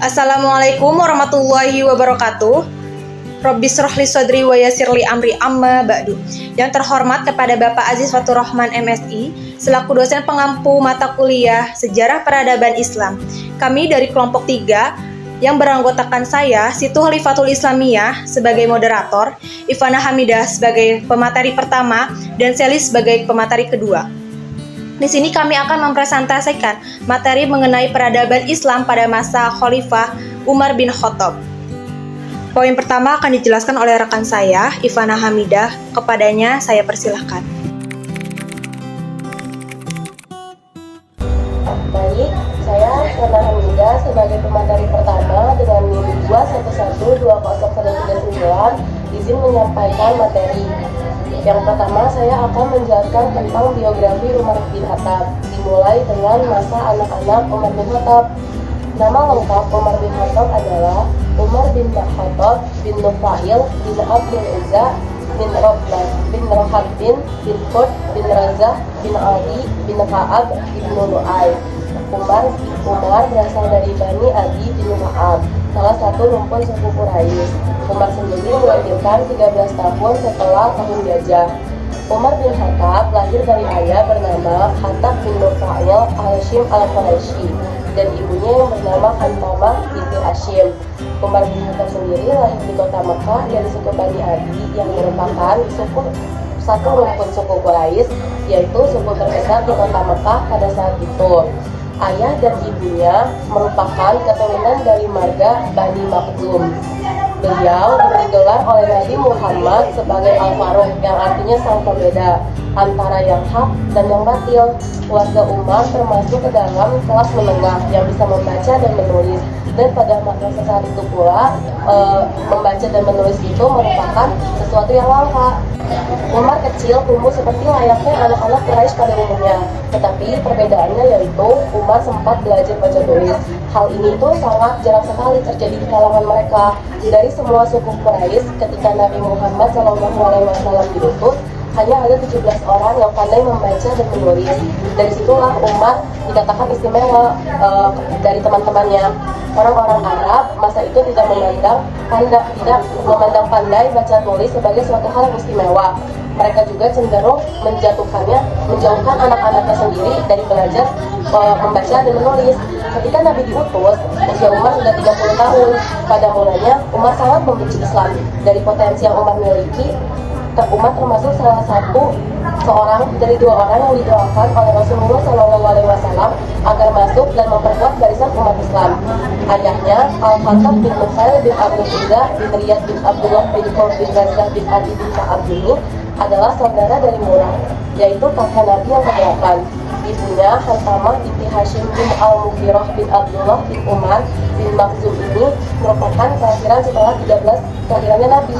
Assalamualaikum warahmatullahi wabarakatuh. Rabbis shrahli sadri wa yassirli amri amma ba'du. Yang terhormat kepada Bapak Aziz Fatur Rahman MSI selaku dosen pengampu mata kuliah Sejarah Peradaban Islam. Kami dari kelompok 3 yang beranggotakan saya, Situ Khalifatul Islamiyah sebagai moderator, Ivana Hamidah sebagai pemateri pertama, dan Sally sebagai pemateri kedua. Di sini kami akan mempresentasikan materi mengenai peradaban Islam pada masa Khalifah Umar bin Khattab. Poin pertama akan dijelaskan oleh rekan saya, Ivana Hamidah. Kepadanya saya persilahkan. Baik, saya Ivana Hamidah sebagai pemateri pertama dengan NIM 2112039 izin menyampaikan materi. Yang pertama, saya akan menjelaskan tentang biografi Umar bin Khattab, dimulai dengan masa anak-anak Umar bin Khattab. Nama lengkap Umar bin Khattab adalah Umar bin Khattab bin Nufail bin Abdul Uzza bin Rabban bin Rohat bin Qurt bin Razah bin Ali bin Ka'ab bin Lu'ay. Umar berasal dari Bani Adi bin Ka'ab, salah satu rumpun suku Quraisy. Umar sendiri melahirkan 13 tahun setelah tahun gajah. Umar bin Khattab lahir dari ayah bernama Khattab bin Nufail al-Hashim al-Quraisy dan ibunya yang bernama Hantamah binti Hashim. Umar bin Khattab sendiri lahir di kota Mekah dari suku Bani Adi yang merupakan satu rumpun suku Quraisy, yaitu suku terbesar di kota Mekah pada saat itu. Ayah dan ibunya merupakan keturunan dari marga Bani Makhzum. Beliau diberi gelar oleh Nabi Muhammad sebagai Al-Faruq, yang artinya sang pembeda antara yang hak dan yang batil. Keluarga Umar termasuk ke dalam kelas menengah yang bisa membaca dan menulis, dan pada masa saat itu pula membaca dan menulis itu merupakan sesuatu yang langka. Umar kecil tumbuh seperti layaknya anak-anak Quraisy pada umumnya, tetapi perbedaannya yaitu Umar sempat belajar baca tulis. Hal ini tuh sangat jarang sekali terjadi di kalangan mereka. Dari semua suku Quraisy, ketika Nabi Muhammad SAW diutus, hanya ada 17 orang yang pandai membaca dan menulis. Dari situlah Umar dikatakan istimewa dari teman-temannya. Orang-orang Arab masa itu tidak memandang pandai baca tulis sebagai suatu hal yang istimewa. Mereka juga cenderung menjauhkan anak-anaknya sendiri dari belajar membaca dan menulis. Ketika Nabi diutus, usia Umar sudah 30 tahun. Pada mulanya, Umar sangat membenci Islam. Dari potensi yang Umar miliki, Umar termasuk salah satu dari dua orang yang didoakan oleh Rasulullah SAW agar masuk dan memperkuat barisan umat Islam. Ayahnya, Al-Khattab bin Nufail bin Abdul Uzza bin Riyad bin Abdullah bin Qurt bin Razah bin Ali bin Ka'ab ini adalah saudara dari Murrah, yaitu kakak Nabi yang ke-8. Ibunya, Hantamah binti Hashim bin Al-Mughirah bin Abdullah bin Umar bin Makhzum ini merupakan kelahiran setelah 13 kelahirannya Nabi.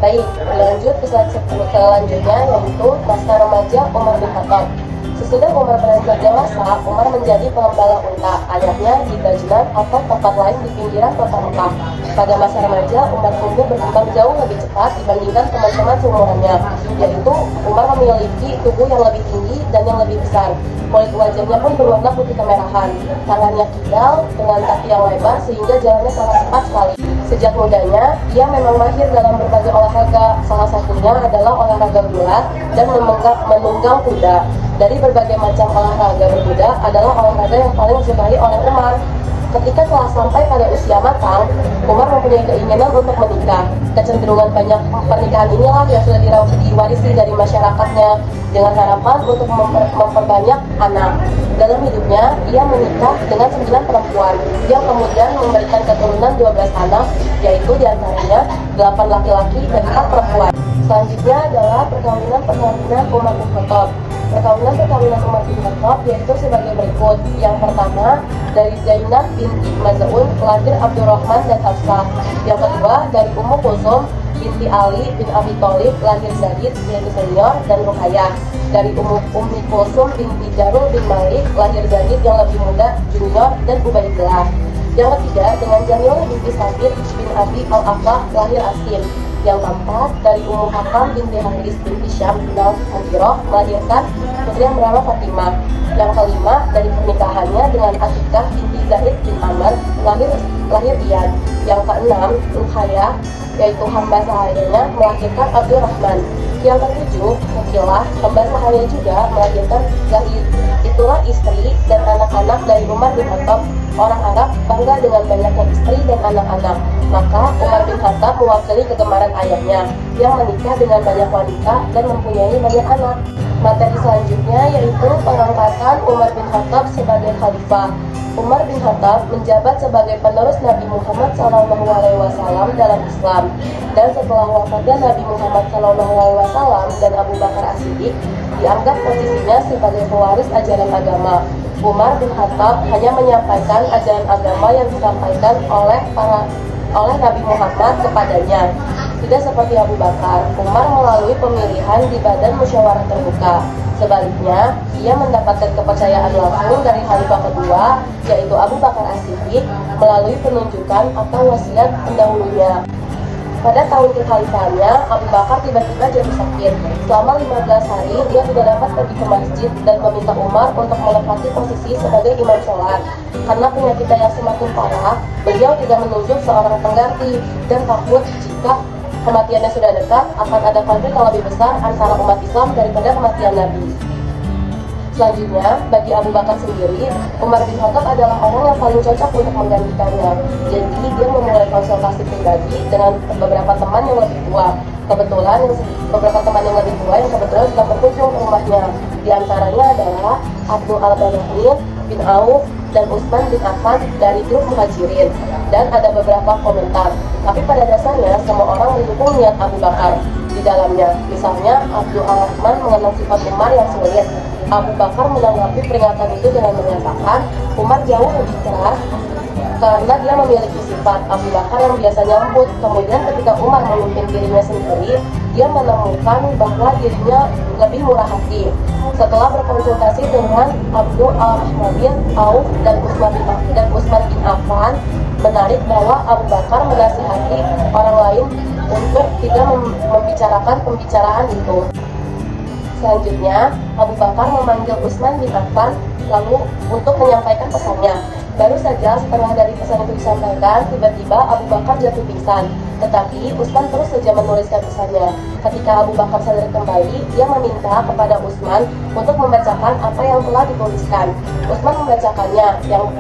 Baik, lanjut ke selanjutnya, yaitu masa remaja Umar bin Khattab. Sesudah Umar beranjak dewasa, Umar menjadi pengembala unta. Ayahnya di Dajnan atau tempat lain di pinggiran kota Mekah. Pada masa remaja, Umar tumbuh berkembang jauh lebih cepat dibandingkan teman-teman seumurannya, yaitu Umar memiliki tubuh yang lebih tinggi dan yang lebih besar. Kulit wajahnya pun berwarna putih kemerahan. Tangannya kidal dengan kaki yang lebar sehingga jalannya sangat cepat sekali. Sejak mudanya, ia memang mahir dalam berbagai olahraga. Salah satunya adalah olahraga gulat dan menunggang kuda. Dari berbagai macam olahraga berkuda adalah olahraga yang paling disukai oleh Umar. Ketika telah sampai pada usia matang, Umar mempunyai keinginan untuk menikah. Kecenderungan banyak pernikahan inilah yang sudah diwarisi dari masyarakatnya dengan harapan untuk memperbanyak anak. Dalam hidupnya, ia menikah dengan 9 perempuan yang kemudian memberikan keturunan 12 anak, yaitu diantaranya 8 laki-laki dan 4 perempuan. Selanjutnya adalah perkawinan Umar bin Khattab. Perkawinan Umar bin Khattab yaitu sebagai berikut. Yang pertama, dari Zainab binti Maz'un lahir Abdurrahman dan Hafsah. Yang kedua, dari Ummu Kulsum binti Ali bin Abi Thalib lahir Zaid yaitu senior dan Ruqayyah. Dari Ummi Kulsum binti Jarul bin Malik lahir Zaid yang lebih muda, junior, dan Ubaidillah. Yang ketiga, dengan Jamilah binti Sabit bin Abi Al-Aflah lahir Asim. Yang keempat, dari Ummu Hakam binti Haris binti Syam bin Al-Hajiroh melahirkan putri yang bernama Fatimah. Yang kelima, dari pernikahannya dengan Atikah binti Zaid bin Amr lahir Ian. Yang keenam, Ruqayyah, yaitu hamba sahayanya, melahirkan Abdurrahman. Yang ketujuh, Mukilah, hamba sahaya juga, melahirkan Zaid. Itulah istri dan anak-anak dari Umar bin Khattab. Orang Arab bangga dengan banyaknya istri dan anak-anak. Maka Umar bin Khattab mewakili kegemaran ayahnya yang menikah dengan banyak wanita dan mempunyai banyak anak. Materi selanjutnya yaitu pengangkatan Umar bin Khattab sebagai khalifah. Umar bin Khattab menjabat sebagai penerus Nabi Muhammad SAW dalam Islam. Dan setelah wafatnya Nabi Muhammad SAW dan Abu Bakar As-Siddiq, dianggap posisinya sebagai pewaris ajaran agama. Umar bin Khattab hanya menyampaikan ajaran agama yang disampaikan oleh Nabi Muhammad kepadanya. Tidak seperti Abu Bakar, Umar melalui pemilihan di Badan Musyawarah Terbuka. Sebaliknya, ia mendapatkan kepercayaan langsung dari khalifah kedua, yaitu Abu Bakar As-Siddiq, melalui penunjukan atau wasiat pendahulunya. Pada tahun kekhalifahannya, Abu Bakar tiba-tiba jatuh sakit. Selama 15 hari, dia tidak dapat pergi ke masjid dan meminta Umar untuk menempati posisi sebagai imam sholat. Karena penyakitnya yang semakin parah, beliau tidak menunjuk seorang pengganti dan takut jika kematiannya sudah dekat, akan ada konflik yang lebih besar antara umat Islam daripada kematian Nabi. Selanjutnya, bagi Abu Bakar sendiri, Umar bin Khattab adalah orang yang paling cocok untuk menggantikannya. Jadi, dia memulai konsultasi pribadi dengan beberapa teman yang lebih tua. Kebetulan, beberapa teman yang lebih tua yang kebetulan sudah berkunjung ke rumahnya. Di antaranya adalah Abdul Al-Barahim bin Auf dan Utsman bin Affan dari grup Muhajirin. Dan ada beberapa komentar. Tapi pada dasarnya, semua orang mendukung niat Abu Bakar di dalamnya. Misalnya, Abdul Ar-Rahman mengenal sifat Umar yang sulit. Abu Bakar menanggapi peringatan itu dengan menyatakan Umar jauh lebih keras karena dia memiliki sifat Abu Bakar yang biasanya lembut. Kemudian ketika Umar memimpin dirinya sendiri, dia menemukan bahwa dirinya lebih murah hati. Setelah berkonsultasi dengan Abdul Ar-Rahman bin Auf dan Utsman bin Affan, menarik bahwa Abu Bakar menasihati orang lain untuk tidak membicarakan pembicaraan itu. Selanjutnya, Abu Bakar memanggil Utsman bin Affan lalu untuk menyampaikan pesannya. Baru saja setelah dari pesan itu disampaikan, tiba-tiba Abu Bakar jatuh pingsan. Tetapi Utsman terus saja menuliskan pesannya. Ketika Abu Bakar sadar kembali, dia meminta kepada Utsman untuk membacakan apa yang telah dituliskan. Utsman membacakannya,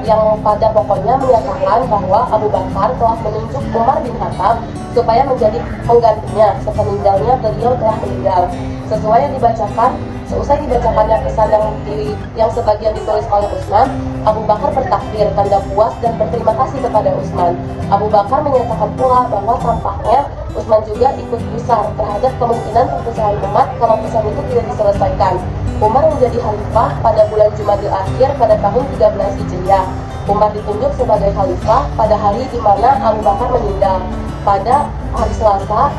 yang pada pokoknya menyatakan bahwa Abu Bakar telah menunjuk Umar bin Khattab supaya menjadi penggantinya sepeninggalnya beliau telah meninggal. Sesuai yang dibacakan, seusai dibacakannya pesan yang sebagian ditulis oleh Utsman, Abu Bakar bertakbir, tanda puas dan berterima kasih kepada Utsman. Abu Bakar menyatakan pula bahwa tampaknya Utsman juga ikut gusar terhadap kemungkinan perpecahan umat kalau pesan itu tidak diselesaikan. Umar menjadi khalifah pada bulan Jumadil Akhir pada tahun 13 Hijriah. Umar ditunjuk sebagai khalifah pada hari di mana Abu Bakar meninggal, pada hari Selasa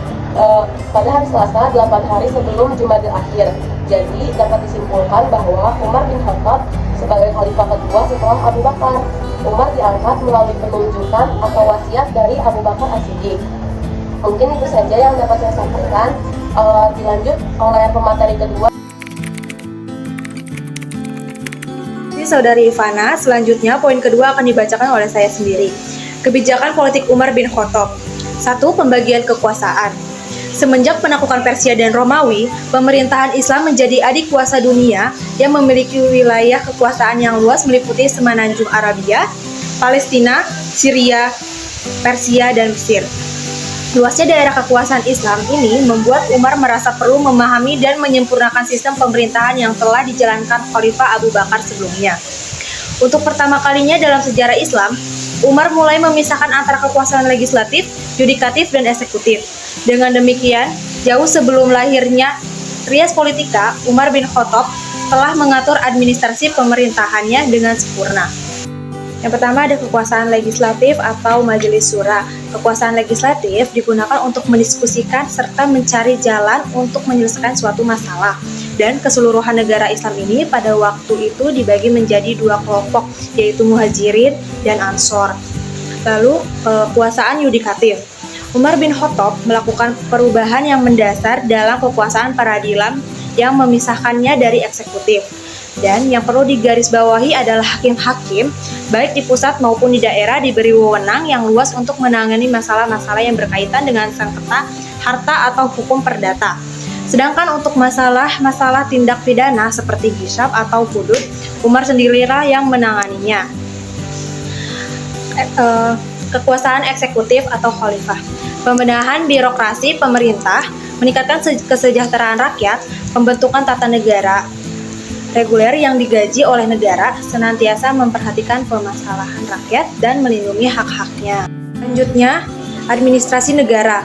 8 hari sebelum Jumadil Akhir. Jadi dapat disimpulkan bahwa Umar bin Khattab sebagai khalifah kedua setelah Abu Bakar. Umar diangkat melalui penunjukan atau wasiat dari Abu Bakar As-Siddiq. Mungkin itu saja yang dapat saya sampaikan. Dilanjut oleh pemateri kedua. Ini Saudari Ivana, selanjutnya poin kedua akan dibacakan oleh saya sendiri. Kebijakan politik Umar bin Khattab. 1. Pembagian kekuasaan. Semenjak penaklukan Persia dan Romawi, pemerintahan Islam menjadi adik kuasa dunia yang memiliki wilayah kekuasaan yang luas meliputi semenanjung Arabia, Palestina, Syria, Persia, dan Mesir. Luasnya daerah kekuasaan Islam ini membuat Umar merasa perlu memahami dan menyempurnakan sistem pemerintahan yang telah dijalankan Khalifah Abu Bakar sebelumnya. Untuk pertama kalinya dalam sejarah Islam, Umar mulai memisahkan antara kekuasaan legislatif, yudikatif, dan eksekutif. Dengan demikian, jauh sebelum lahirnya Rias Politika, Umar bin Khattab telah mengatur administrasi pemerintahannya dengan sempurna. Yang pertama ada kekuasaan legislatif atau Majelis Syura. Kekuasaan legislatif digunakan untuk mendiskusikan serta mencari jalan untuk menyelesaikan suatu masalah. Dan keseluruhan negara Islam ini pada waktu itu dibagi menjadi dua kelompok, yaitu Muhajirin dan Ansor. Lalu kekuasaan yudikatif. Umar bin Khattab melakukan perubahan yang mendasar dalam kekuasaan peradilan yang memisahkannya dari eksekutif. Dan yang perlu digarisbawahi adalah hakim-hakim, baik di pusat maupun di daerah, diberi wewenang yang luas untuk menangani masalah-masalah yang berkaitan dengan sengketa harta atau hukum perdata. Sedangkan untuk masalah-masalah tindak pidana seperti hisab atau hudud, Umar sendirilah yang menanganinya. Kekuasaan eksekutif atau khalifah. Pembenahan birokrasi pemerintah, meningkatkan kesejahteraan rakyat, pembentukan tata negara reguler yang digaji oleh negara, senantiasa memperhatikan permasalahan rakyat dan melindungi hak-haknya. Selanjutnya, administrasi negara.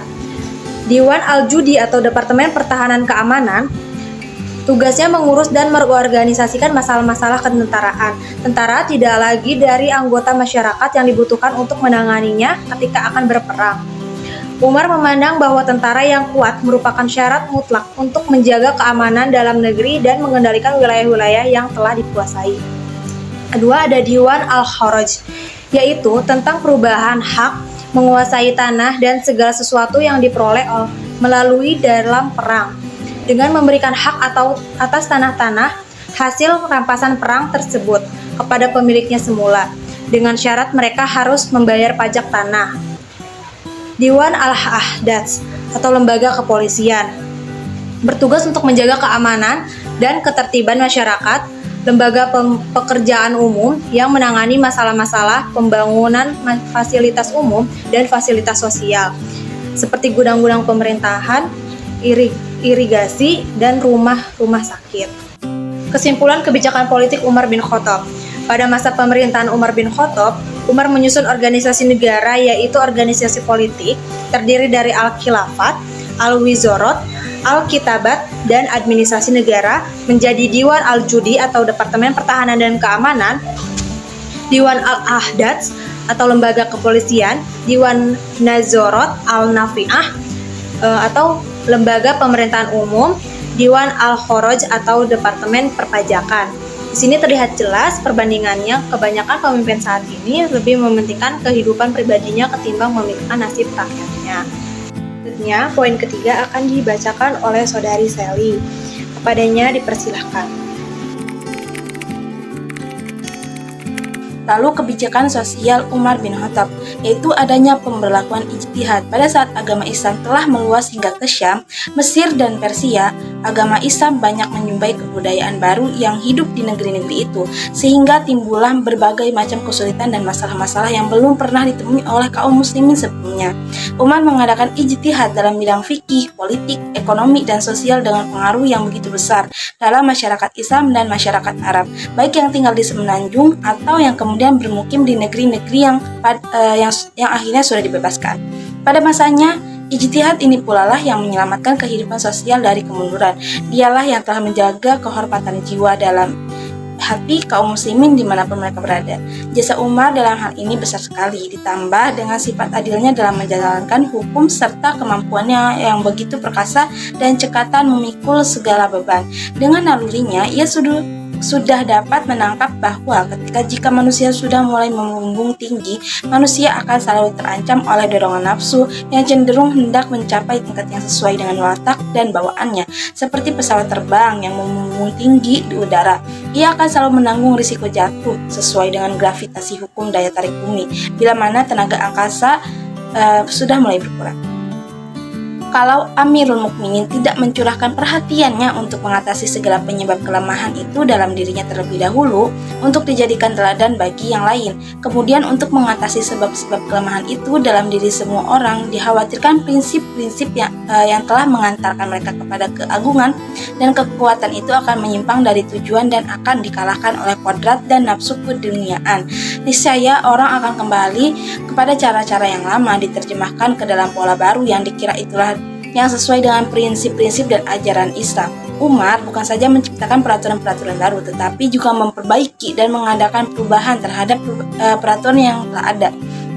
Dewan Al-Judi atau Departemen Pertahanan Keamanan tugasnya mengurus dan mengorganisasikan masalah-masalah ketentaraan. Tentara tidak lagi dari anggota masyarakat yang dibutuhkan untuk menanganinya ketika akan berperang. Umar memandang bahwa tentara yang kuat merupakan syarat mutlak untuk menjaga keamanan dalam negeri dan mengendalikan wilayah-wilayah yang telah dikuasai. Kedua, ada Diwan Al-Kharaj, yaitu tentang perubahan hak, menguasai tanah dan segala sesuatu yang diperoleh melalui dalam perang, dengan memberikan hak atau atas tanah-tanah hasil rampasan perang tersebut kepada pemiliknya semula, dengan syarat mereka harus membayar pajak tanah. Dewan Al-Ahdats atau lembaga kepolisian bertugas untuk menjaga keamanan dan ketertiban masyarakat, lembaga pekerjaan umum yang menangani masalah-masalah pembangunan fasilitas umum dan fasilitas sosial seperti gudang-gudang pemerintahan, irigasi, dan rumah-rumah sakit. Kesimpulan kebijakan politik Umar bin Khattab. Pada masa pemerintahan Umar bin Khattab, Umar menyusun organisasi negara, yaitu organisasi politik terdiri dari Al-Khilafat, Al-Wizarot, Al-Kitabat, dan administrasi negara menjadi Diwan Al-Judi atau Departemen Pertahanan dan Keamanan, Diwan Al-Ahdats atau lembaga kepolisian, Diwan Nazorot Al-Nafi'ah atau lembaga pemerintahan umum, Diwan Al-Kharaj atau Departemen Perpajakan. Di sini terlihat jelas perbandingannya, kebanyakan pemimpin saat ini lebih mementingkan kehidupan pribadinya ketimbang memikirkan nasib rakyatnya. Selanjutnya, poin ketiga akan dibacakan oleh Saudari Sally. Kepadanya dipersilahkan. Lalu kebijakan sosial Umar bin Khattab, yaitu adanya pemberlakuan ijtihad. Pada saat agama Islam telah meluas hingga ke Syam, Mesir, dan Persia, agama Islam banyak menyumbai kebudayaan baru yang hidup di negeri-negeri itu, sehingga timbullah berbagai macam kesulitan dan masalah-masalah yang belum pernah ditemui oleh kaum muslimin sebelumnya. Umar mengadakan ijtihad dalam bidang fikih, politik, ekonomi, dan sosial dengan pengaruh yang begitu besar dalam masyarakat Islam dan masyarakat Arab, baik yang tinggal di semenanjung atau yang kemudian bermukim di negeri-negeri yang akhirnya sudah dibebaskan. Pada masanya, ijtihad ini pula lah yang menyelamatkan kehidupan sosial dari kemunduran. Dialah yang telah menjaga kehormatan jiwa dalam hati kaum muslimin dimanapun mereka berada. Jasa Umar dalam hal ini besar sekali, ditambah dengan sifat adilnya dalam menjalankan hukum serta kemampuannya yang begitu perkasa dan cekatan memikul segala beban. Dengan nalurinya, ia sudah dapat menangkap bahwa jika manusia sudah mulai membumbung tinggi, manusia akan selalu terancam oleh dorongan nafsu yang cenderung hendak mencapai tingkat yang sesuai dengan watak dan bawaannya. Seperti pesawat terbang yang membumbung tinggi di udara, ia akan selalu menanggung risiko jatuh sesuai dengan gravitasi hukum daya tarik bumi, bila mana tenaga angkasa sudah mulai berkurang. Kalau Amirul Mukminin tidak mencurahkan perhatiannya untuk mengatasi segala penyebab kelemahan itu dalam dirinya terlebih dahulu untuk dijadikan teladan bagi yang lain, kemudian untuk mengatasi sebab-sebab kelemahan itu dalam diri semua orang, dikhawatirkan prinsip-prinsip yang telah mengantarkan mereka kepada keagungan dan kekuatan itu akan menyimpang dari tujuan dan akan dikalahkan oleh kodrat dan nafsu keduniaan. Niscaya orang akan kembali kepada cara-cara yang lama diterjemahkan ke dalam pola baru yang dikira itulah yang sesuai dengan prinsip-prinsip dan ajaran Islam. Umar bukan saja menciptakan peraturan-peraturan baru, tetapi juga memperbaiki dan mengadakan perubahan terhadap peraturan yang telah ada.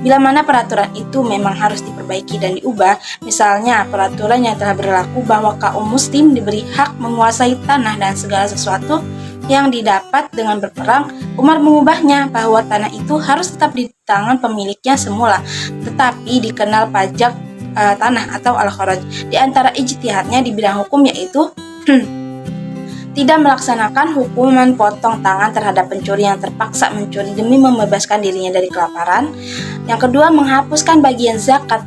Bila mana peraturan itu memang harus diperbaiki dan diubah, misalnya peraturan yang telah berlaku bahwa kaum muslim diberi hak menguasai tanah dan segala sesuatu yang didapat dengan berperang, Umar mengubahnya bahwa tanah itu harus tetap di tangan pemiliknya semula, tetapi dikenal pajak tanah atau al-kharaj. Di antara ijtihadnya di bidang hukum yaitu tidak melaksanakan hukuman potong tangan terhadap pencuri yang terpaksa mencuri demi membebaskan dirinya dari kelaparan. Yang kedua, menghapuskan bagian zakat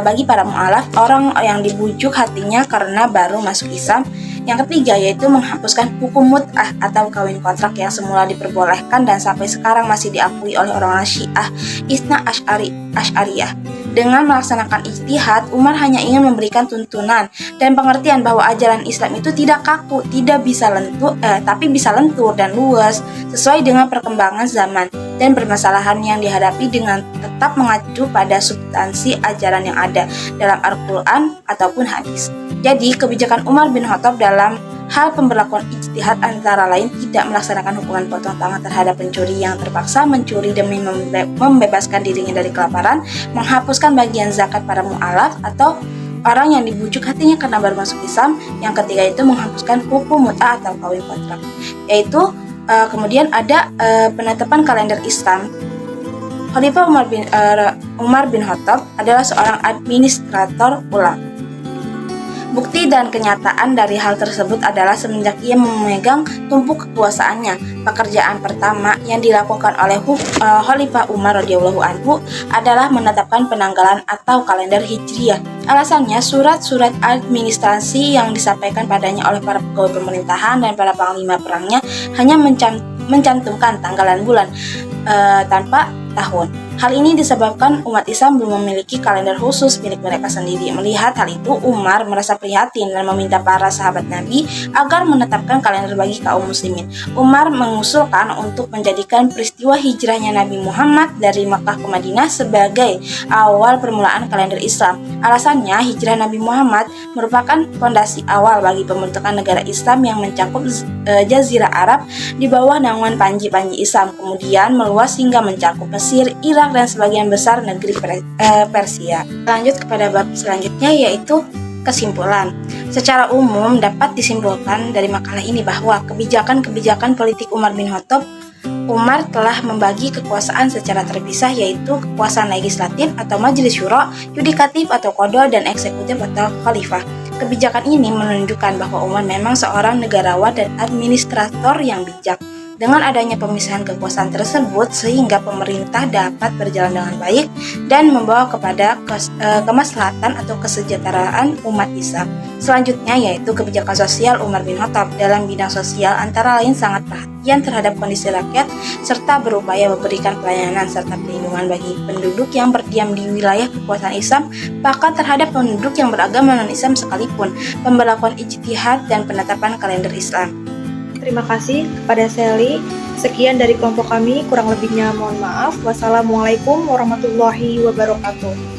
bagi para mu'alaf, orang yang dibujuk hatinya karena baru masuk Islam. Yang ketiga yaitu menghapuskan hukum mut'ah atau kawin kontrak yang semula diperbolehkan dan sampai sekarang masih diakui oleh orang Syiah Isna Asy'ariyah. Dengan melaksanakan ijtihad, Umar hanya ingin memberikan tuntunan dan pengertian bahwa ajaran Islam itu tidak kaku, tidak bisa tapi bisa lentur dan luas sesuai dengan perkembangan zaman dan permasalahan yang dihadapi dengan tetap mengacu pada substansi ajaran yang ada dalam Al-Quran ataupun hadis. Jadi, kebijakan Umar bin Khattab dalam hal pemberlakuan ijtihad antara lain tidak melaksanakan hukuman potong tangan terhadap pencuri yang terpaksa mencuri demi membebaskan dirinya dari kelaparan, menghapuskan bagian zakat para mu'alaf atau orang yang dibujuk hatinya karena baru masuk Islam. Yang ketiga itu menghapuskan hukum mut'ah atau kawin kontrak. Yaitu kemudian ada penetapan kalender Islam. Khalifah Umar bin Khattab adalah seorang administrator ulang. Bukti dan kenyataan dari hal tersebut adalah semenjak ia memegang tumpuk kekuasaannya, pekerjaan pertama yang dilakukan oleh Khalifah Umar radhiyallahu anhu adalah menetapkan penanggalan atau kalender Hijriyah. Alasannya, surat-surat administrasi yang disampaikan padanya oleh para pegawai pemerintahan dan para panglima perangnya hanya mencantumkan tanggalan bulan tanpa tahun. Hal ini disebabkan umat Islam belum memiliki kalender khusus milik mereka sendiri. Melihat hal itu, Umar merasa prihatin dan meminta para sahabat Nabi agar menetapkan kalender bagi kaum muslimin. Umar mengusulkan untuk menjadikan peristiwa hijrahnya Nabi Muhammad dari Makkah ke Madinah sebagai awal permulaan kalender Islam. Alasannya, hijrah Nabi Muhammad merupakan fondasi awal bagi pembentukan negara Islam yang mencakup Jazirah Arab di bawah naungan panji-panji Islam, kemudian meluas hingga mencakup Mesir, Irak, dan sebagian besar negeri Persia. Lanjut kepada bab selanjutnya yaitu kesimpulan. Secara umum dapat disimpulkan dari makalah ini bahwa kebijakan-kebijakan politik Umar bin Khattab, Umar telah membagi kekuasaan secara terpisah yaitu kekuasaan legislatif atau majelis syura, yudikatif atau qadha, dan eksekutif atau khalifah. Kebijakan ini menunjukkan bahwa Umar memang seorang negarawan dan administrator yang bijak. Dengan adanya pemisahan kekuasaan tersebut, sehingga pemerintah dapat berjalan dengan baik dan membawa kepada kemaslahatan atau kesejahteraan umat Islam. Selanjutnya yaitu kebijakan sosial Umar bin Khattab. Dalam bidang sosial antara lain sangat perhatian terhadap kondisi rakyat serta berupaya memberikan pelayanan serta perlindungan bagi penduduk yang berdiam di wilayah kekuasaan Islam, bahkan terhadap penduduk yang beragama non-Islam sekalipun. Pemberlakuan ijtihad dan penetapan kalender Islam. Terima kasih kepada Sally. Sekian dari kelompok kami, kurang lebihnya mohon maaf. Wassalamualaikum warahmatullahi wabarakatuh.